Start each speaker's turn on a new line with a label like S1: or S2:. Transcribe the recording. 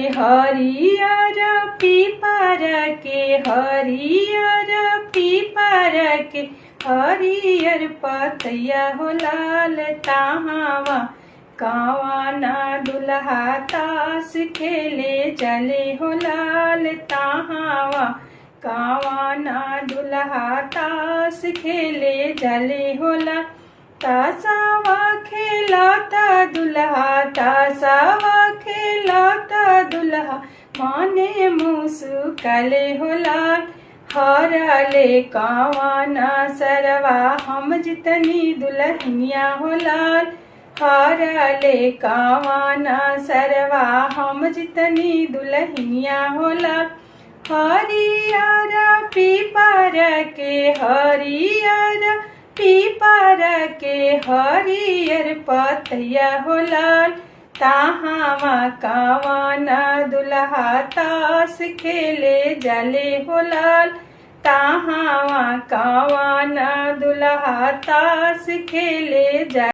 S1: हरियर पीपर के हरियर पीपर के हरियर पतैया हो लाल ताहवा कावाना दुल्हा ताश खेले चले हो लाल ताहवा कावाना दुल्हा ताश खेले चले हो लाल तासावा खेलाता दुल्हा तासावा खेलाता दुल्हा माने मुसुकले हो लाल हरले कावाना सरवा हम जितनी दुल्हनिया हो लाल हरले कावाना सरवा हम जितनी दुल्हनिया हो लाल हरियर पीपर के हरियर पीपर के हरियर पतैया हो लाल ताहवा कावाना दुल्हा ताश खेले जले हो लाल ताहवा कावाना दुल्हा ताश खेले जले।